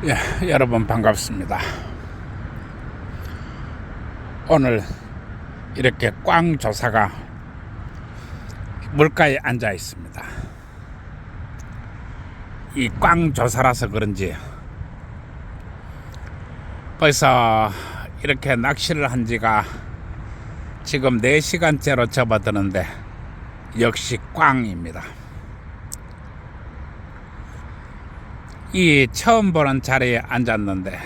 예, 여러분 반갑습니다. 오늘 이렇게 꽝 조사가 물가에 앉아 있습니다. 이 꽝 조사라서 그런지 벌써 이렇게 낚시를 한 지가 지금 4시간째로 접어드는데 역시 꽝입니다. 이 처음 보는 자리에 앉았는데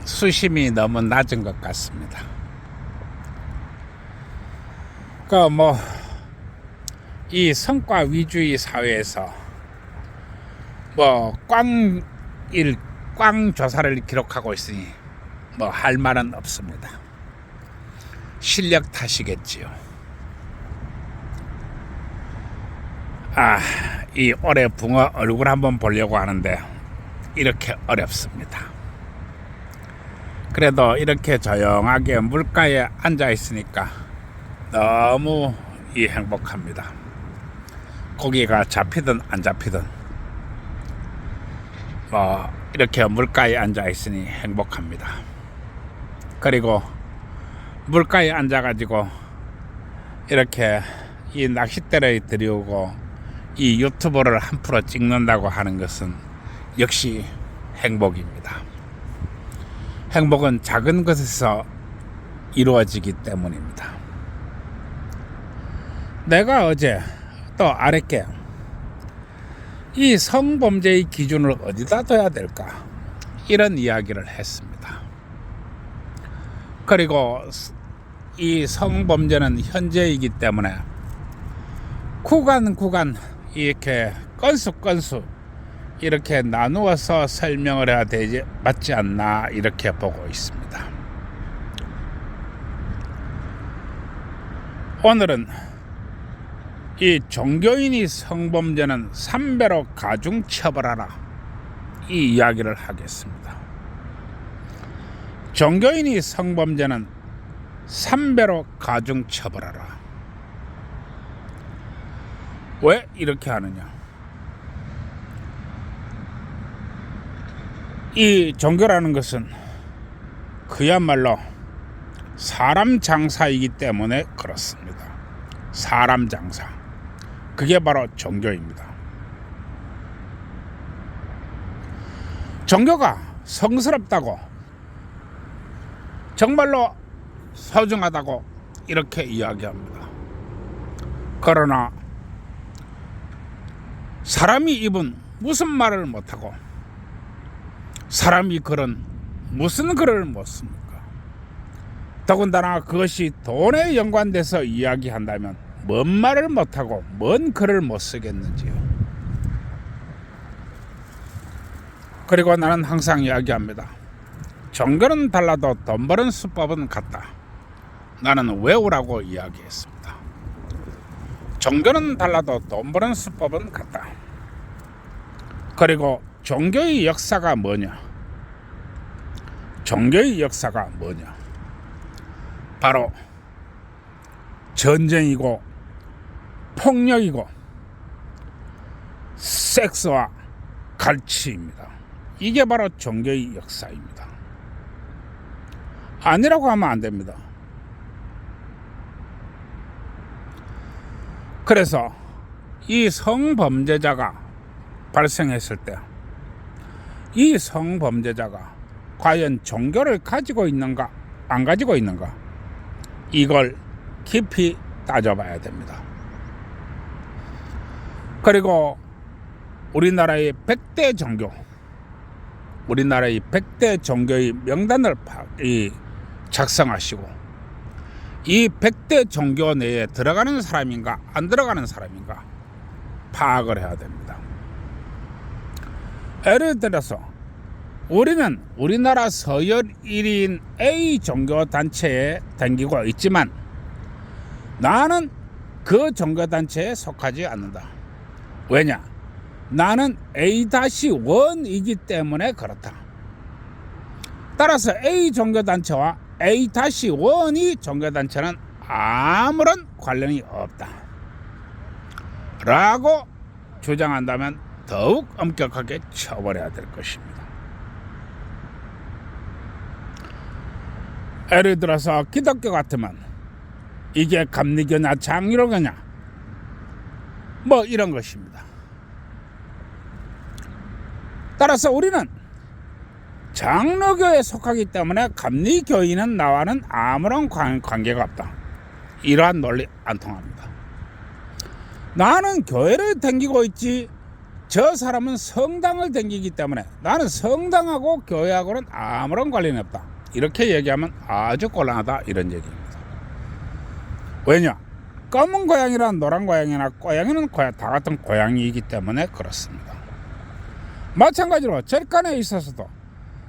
수심이 너무 낮은 것 같습니다. 이 성과 위주의 사회에서 꽝 조사를 기록하고 있으니 할 말은 없습니다. 실력 탓이겠지요. 이 올해 붕어 얼굴 한번 보려고 하는데 이렇게 어렵습니다. 그래도 이렇게 조용하게 물가에 앉아 있으니까 너무 행복합니다. 고기가 잡히든 안 잡히든 이렇게 물가에 앉아 있으니 행복합니다. 그리고 물가에 앉아가지고 이렇게 이 낚싯대를 들이우고 이 유튜브를 한 프로 찍는다고 하는 것은 역시 행복입니다. 행복은 작은 것에서 이루어지기 때문입니다. 내가 어제 또 아랫게 이 성범죄의 기준을 어디다 둬야 될까 이런 이야기를 했습니다. 그리고 이 성범죄는 현재이기 때문에 구간 이렇게 건수 이렇게 나누어서 설명을 해야 되지 맞지 않나 이렇게 보고 있습니다. 오늘은 이 종교인이 성범죄는 3배로 가중 처벌하라 이 이야기를 하겠습니다. 종교인이 성범죄는 3배로 가중 처벌하라. 왜 이렇게 하느냐? 이 종교라는 것은 그야말로 사람 장사이기 때문에 그렇습니다. 사람 장사. 그게 바로 종교입니다. 종교가 성스럽다고 정말로 소중하다고 이렇게 이야기합니다. 그러나 사람이 입은 무슨 말을 못하고 사람이 글은 무슨 글을 못 씁니까? 더군다나 그것이 돈에 연관돼서 이야기한다면 뭔 말을 못하고 뭔 글을 못 쓰겠는지요. 그리고 나는 항상 이야기합니다. 종교는 달라도 돈 버는 수법은 같다. 나는 외우라고 이야기했습니다. 종교는 달라도 돈 버는 수법은 같다. 그리고 종교의 역사가 뭐냐? 종교의 역사가 뭐냐? 바로 전쟁이고 폭력이고 섹스와 갈취입니다. 이게 바로 종교의 역사입니다. 아니라고 하면 안 됩니다. 그래서 이 성범죄자가 발생했을 때 이 성범죄자가 과연 종교를 가지고 있는가 안 가지고 있는가 이걸 깊이 따져봐야 됩니다. 그리고 우리나라의 100대 종교의 명단을 작성하시고 이 100대 종교 내에 들어가는 사람인가 안 들어가는 사람인가 파악을 해야 됩니다. 예를 들어서 우리는 우리나라 서열 1위인 A 종교단체에 다니고 있지만 나는 그 종교단체에 속하지 않는다. 왜냐? 나는 A-1이기 때문에 그렇다. 따라서 A 종교단체와 A-1이 종교단체는 아무런 관련이 없다 라고 주장한다면 더욱 엄격하게 처벌해야 될 것입니다. 예를 들어서 기독교 같으면 이게 감리교냐 장로교냐 뭐 이런 것입니다. 따라서 우리는 장로교에 속하기 때문에 감리교인은 나와는 아무런 관계가 없다. 이러한 논리 안 통합니다. 나는 교회를 다니고 있지 저 사람은 성당을 다니기 때문에 나는 성당하고 교회하고는 아무런 관련이 없다. 이렇게 얘기하면 아주 곤란하다 이런 얘기입니다. 왜냐? 검은 고양이나 노란 고양이나 고양이는 다 같은 고양이이기 때문에 그렇습니다. 마찬가지로 절간에 있어서도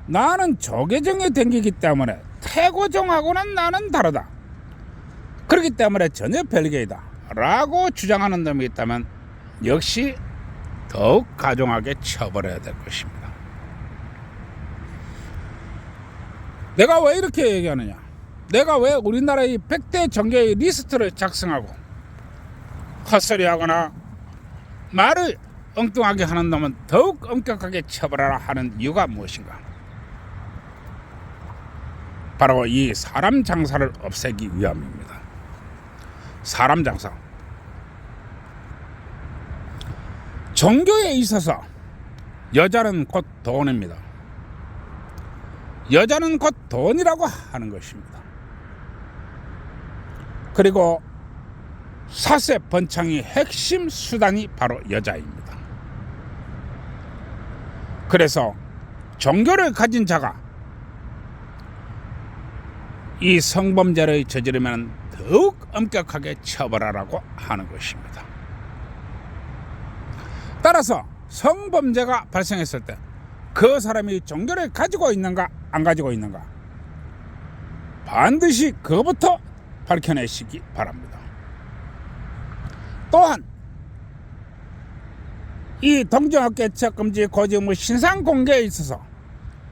나는 조계종에 댕기기 때문에 태고종하고는 나는 다르다. 그렇기 때문에 전혀 별개이다 라고 주장하는 놈이 있다면 역시 더욱 가중하게 처벌해야 될 것입니다. 내가 왜 이렇게 얘기하느냐? 내가 왜 우리나라의 100대 종교의 리스트를 작성하고 헛소리하거나 말을 엉뚱하게 하는 놈은 더욱 엄격하게 처벌하라 하는 이유가 무엇인가? 바로 이 사람 장사를 없애기 위함입니다. 사람 장사. 종교에 있어서 여자는 곧 돈입니다. 여자는 곧 돈이라고 하는 것입니다. 그리고 사세 번창의 핵심 수단이 바로 여자입니다. 그래서 종교를 가진 자가 이 성범죄를 저지르면 더욱 엄격하게 처벌하라고 하는 것입니다. 따라서 성범죄가 발생했을 때 그 사람이 종교를 가지고 있는가 안 가지고 있는가 반드시 그것부터 밝혀내시기 바랍니다. 또한 이 동정학 개척금지 고지의무 신상 공개에 있어서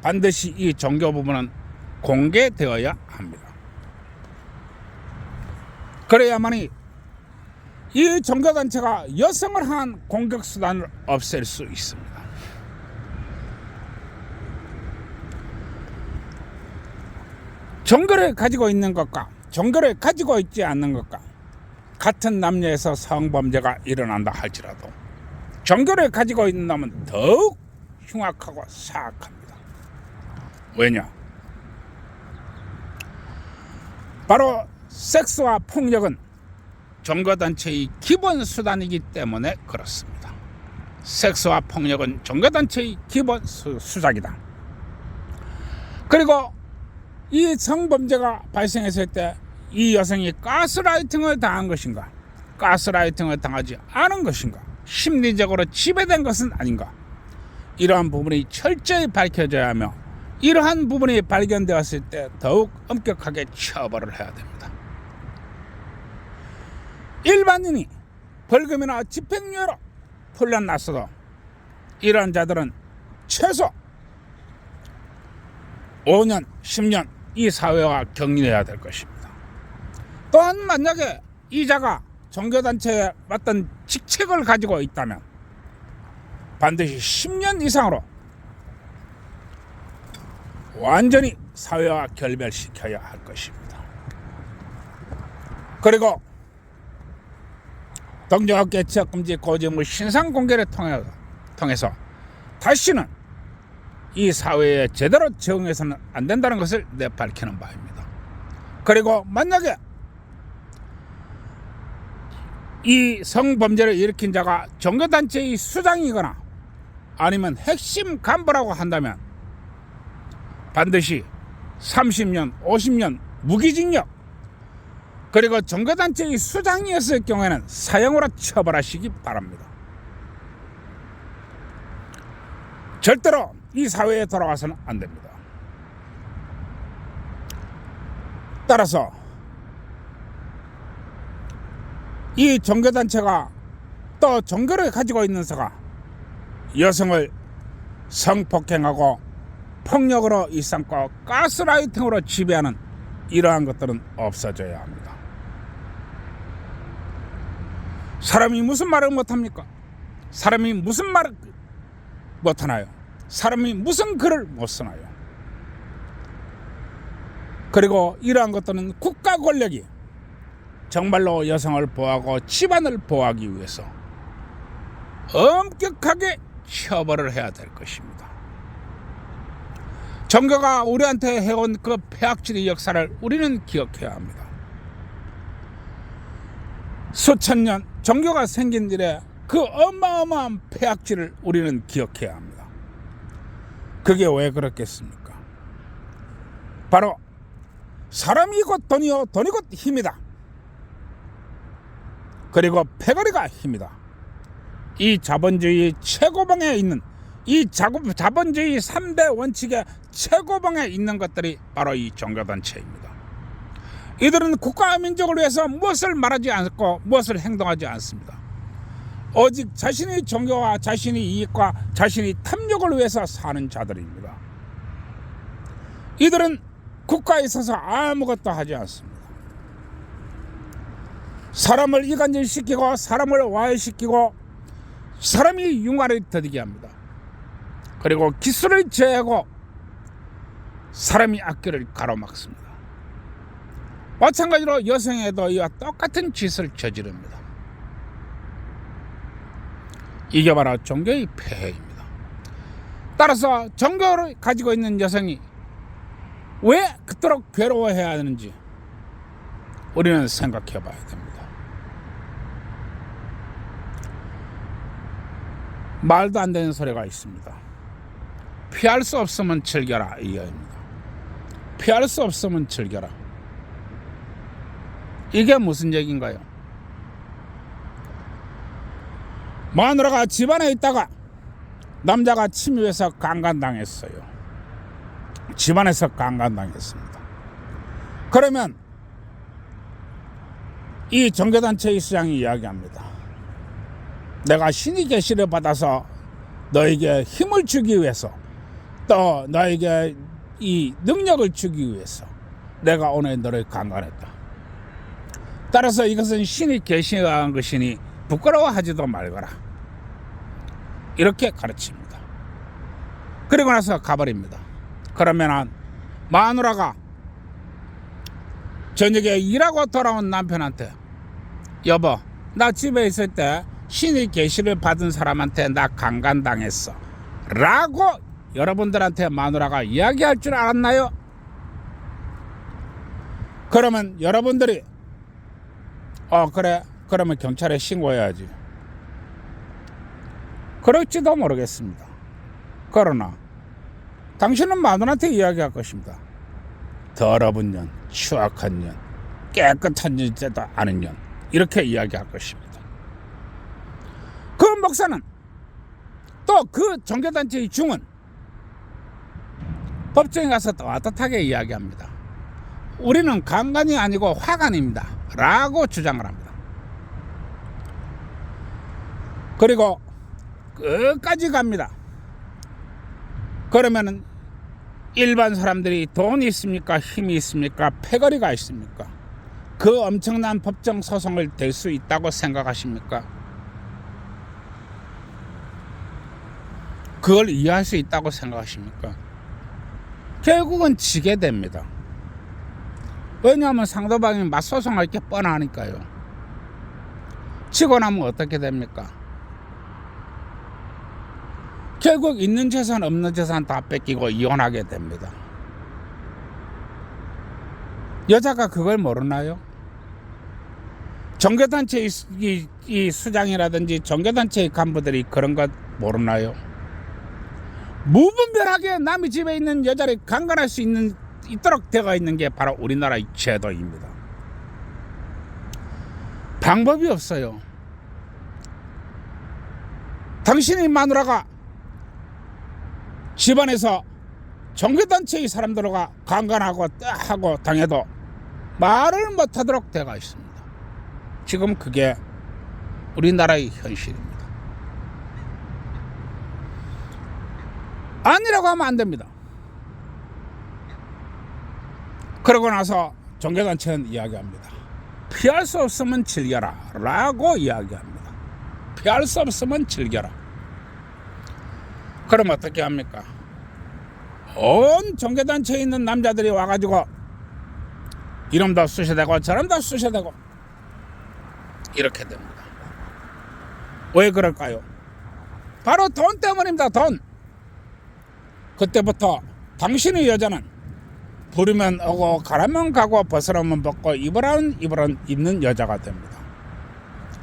반드시 이 종교 부분은 공개되어야 합니다. 그래야만이 이 종교단체가 여성을 향한 공격수단을 없앨 수 있습니다. 종교를 가지고 있는 것과 종교를 가지고 있지 않는 것과 같은 남녀에서 성범죄가 일어난다 할지라도 종교를 가지고 있는 놈은 더욱 흉악하고 사악합니다. 왜냐? 바로 섹스와 폭력은 종교단체의 기본 수단이기 때문에 그렇습니다. 섹스와 폭력은 종교단체의 기본 수작이다. 그리고 이 성범죄가 발생했을 때 이 여성이 가스라이팅을 당한 것인가, 가스라이팅을 당하지 않은 것인가, 심리적으로 지배된 것은 아닌가, 이러한 부분이 철저히 밝혀져야 하며 이러한 부분이 발견되었을 때 더욱 엄격하게 처벌을 해야 됩니다. 일반인이 벌금이나 집행유예로 풀려났어도 이러한 자들은 최소 5년, 10년 이 사회와 격리해야 될 것입니다. 또한 만약에 이 자가 종교단체에 어떤 직책을 가지고 있다면 반드시 10년 이상으로 완전히 사회와 결별시켜야 할 것입니다. 그리고 동정학 개척금지 고지의무 신상 공개를 통해서 다시는 이 사회에 제대로 적응해서는 안 된다는 것을 밝히는 바입니다. 그리고 만약에 이 성범죄를 일으킨 자가 종교단체의 수장이거나 아니면 핵심 간부라고 한다면 반드시 30년, 50년 무기징역, 그리고 종교단체의 수장이었을 경우에는 사형으로 처벌하시기 바랍니다. 절대로 이 사회에 돌아와서는 안 됩니다. 따라서 이 종교단체가 또 종교를 가지고 있는 자가 여성을 성폭행하고 폭력으로 일삼고 가스라이팅으로 지배하는 이러한 것들은 없어져야 합니다. 사람이 무슨 말을 못합니까? 사람이 무슨 말을 못하나요? 사람이 무슨 글을 못 쓰나요? 그리고 이러한 것들은 국가 권력이 정말로 여성을 보호하고 집안을 보호하기 위해서 엄격하게 처벌을 해야 될 것입니다. 정교가 우리한테 해온 그 폐악질의 역사를 우리는 기억해야 합니다. 수천 년 정교가 생긴 이래 그 어마어마한 폐악질을 우리는 기억해야 합니다. 그게 왜 그렇겠습니까? 바로 사람이 곧 돈이요 돈이 곧 힘이다. 그리고 패거리가 힘이다. 이 자본주의 최고봉에 있는 이 자본주의 3대 원칙의 최고봉에 있는 것들이 바로 이 종교단체입니다. 이들은 국가와 민족을 위해서 무엇을 말하지 않고 무엇을 행동하지 않습니다. 오직 자신의 종교와 자신의 이익과 자신의 탐욕을 위해서 사는 자들입니다. 이들은 국가에 있어서 아무것도 하지 않습니다. 사람을 이간질시키고 사람을 와해시키고 사람이 융화를 더디게 합니다. 그리고 기술을 제하고 사람이 앞길을 가로막습니다. 마찬가지로 여성에도 이와 똑같은 짓을 저지릅니다. 이게 바로 종교의 폐해입니다. 따라서 종교를 가지고 있는 여성이 왜 그토록 괴로워해야 하는지 우리는 생각해 봐야 됩니다. 말도 안 되는 소리가 있습니다. 피할 수 없으면 즐겨라 이거입니다. 피할 수 없으면 즐겨라. 이게 무슨 얘기인가요? 마누라가 집안에 있다가 남자가 침입해서 강간당했어요. 집안에서 강간당했습니다. 그러면 이 종교단체의 수장이 이야기합니다. 내가 신의 계시를 받아서 너에게 힘을 주기 위해서 또 너에게 이 능력을 주기 위해서 내가 오늘 너를 강간했다. 따라서 이것은 신이 계시한 것이니 부끄러워하지도 말거라. 이렇게 가르칩니다. 그리고 나서 가버립니다. 그러면 마누라가 저녁에 일하고 돌아온 남편한테 여보, 나 집에 있을 때 신의 계시를 받은 사람한테 나 강간당했어 라고 여러분들한테 마누라가 이야기할 줄 알았나요? 그러면 여러분들이 그래 그러면 경찰에 신고해야지. 그럴지도 모르겠습니다. 그러나 당신은 마누라한테 이야기할 것입니다. 더러운 년, 추악한 년, 깨끗한 년이지도 않은 년, 이렇게 이야기할 것입니다. 그 목사는 또 그 종교단체의 중은 법정에 가서 떳떳하게 이야기합니다. 우리는 강간이 아니고 화간입니다 라고 주장을 합니다. 그리고 끝까지 갑니다. 그러면은 일반 사람들이 돈이 있습니까? 힘이 있습니까? 패거리가 있습니까? 그 엄청난 법정 소송을 댈 수 있다고 생각하십니까? 그걸 이해할 수 있다고 생각하십니까? 결국은 지게 됩니다. 왜냐하면 상대방이 맞소송할 게 뻔하니까요. 지고 나면 어떻게 됩니까? 결국 있는 재산 없는 재산 다 뺏기고 이혼하게 됩니다. 여자가 그걸 모르나요? 종교단체 이 수장이라든지 종교단체의 간부들이 그런 것 모르나요? 무분별하게 남의 집에 있는 여자를 강간할 수 있도록 되어 있는 게 바로 우리나라의 제도입니다. 방법이 없어요. 당신의 마누라가 집안에서 종교단체의 사람들과 강간하고 하고 당해도 말을 못하도록 되어 있습니다. 지금 그게 우리나라의 현실입니다. 아니라고 하면 안 됩니다. 그러고 나서 종교단체는 이야기합니다. 피할 수 없으면 즐겨라 라고 이야기합니다. 피할 수 없으면 즐겨라. 그럼 어떻게 합니까? 온 종교단체에 있는 남자들이 와가지고 이름도 쑤셔대고 저름도 쑤셔대고 이렇게 됩니다. 왜 그럴까요? 바로 돈 때문입니다. 돈. 그때부터 당신의 여자는 부르면 오고 가라면 가고 벗으라면 벗고 입으라면 입는 여자가 됩니다.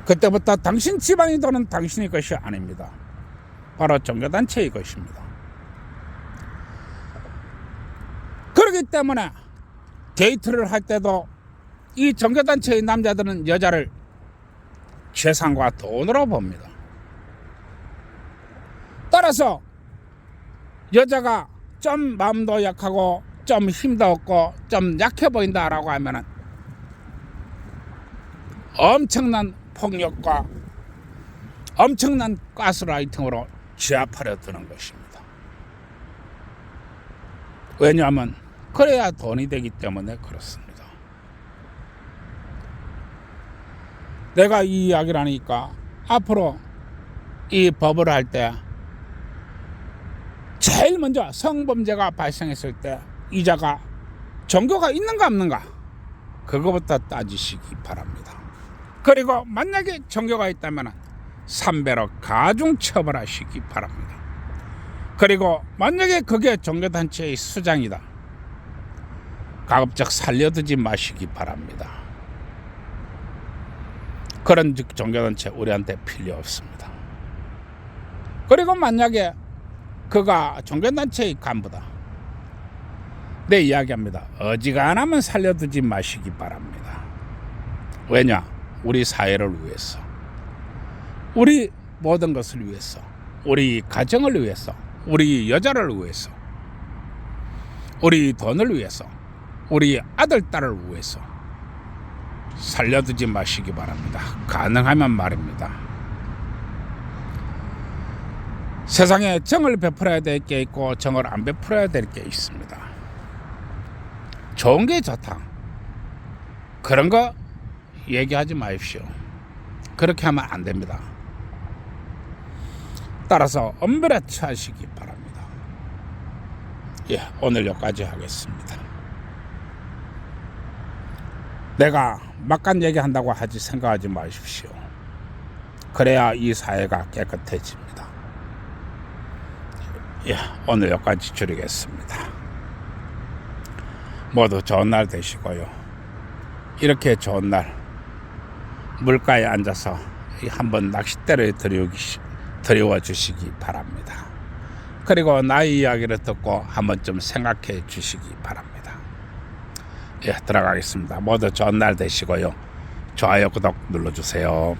그때부터 당신 집안의 돈은 당신의 것이 아닙니다. 바로 종교단체의 것입니다. 그렇기 때문에 데이트를 할 때도 이 종교단체의 남자들은 여자를 재산과 돈으로 봅니다. 따라서 여자가 좀 마음도 약하고 좀 힘도 없고 좀 약해 보인다라고 하면은 엄청난 폭력과 엄청난 가스라이팅으로 제압하려 드는 것입니다. 왜냐하면 그래야 돈이 되기 때문에 그렇습니다. 내가 이 이야기를 하니까 앞으로 이 법을 할 때 제일 먼저 성범죄가 발생했을 때 이자가 종교가 있는가 없는가 그거부터 따지시기 바랍니다. 그리고 만약에 종교가 있다면 3배로 가중 처벌하시기 바랍니다. 그리고 만약에 그게 종교단체의 수장이다, 가급적 살려두지 마시기 바랍니다. 그런 종교단체 우리한테 필요 없습니다. 그리고 만약에 그가 종교단체의 간부다, 내 이야기합니다. 어지간하면 살려두지 마시기 바랍니다. 왜냐? 우리 사회를 위해서, 우리 모든 것을 위해서, 우리 가정을 위해서, 우리 여자를 위해서, 우리 돈을 위해서, 우리 아들, 딸을 위해서 살려두지 마시기 바랍니다. 가능하면 말입니다. 세상에 정을 베풀어야 될 게 있고 정을 안 베풀어야 될 게 있습니다. 좋은 게 좋다, 그런 거 얘기하지 마십시오. 그렇게 하면 안 됩니다. 따라서 엄벌에 처하시기 바랍니다. 예, 오늘 여기까지 하겠습니다. 내가 막간 얘기한다고 하지 생각하지 마십시오. 그래야 이 사회가 깨끗해집니다. 예, 오늘 여기까지 줄이겠습니다. 모두 좋은 날 되시고요. 이렇게 좋은 날 물가에 앉아서 한번 낚싯대를 드리워 주시기 바랍니다. 그리고 나의 이야기를 듣고 한번 좀 생각해 주시기 바랍니다. 예, 들어가겠습니다. 모두 좋은 날 되시고요. 좋아요, 구독 눌러주세요.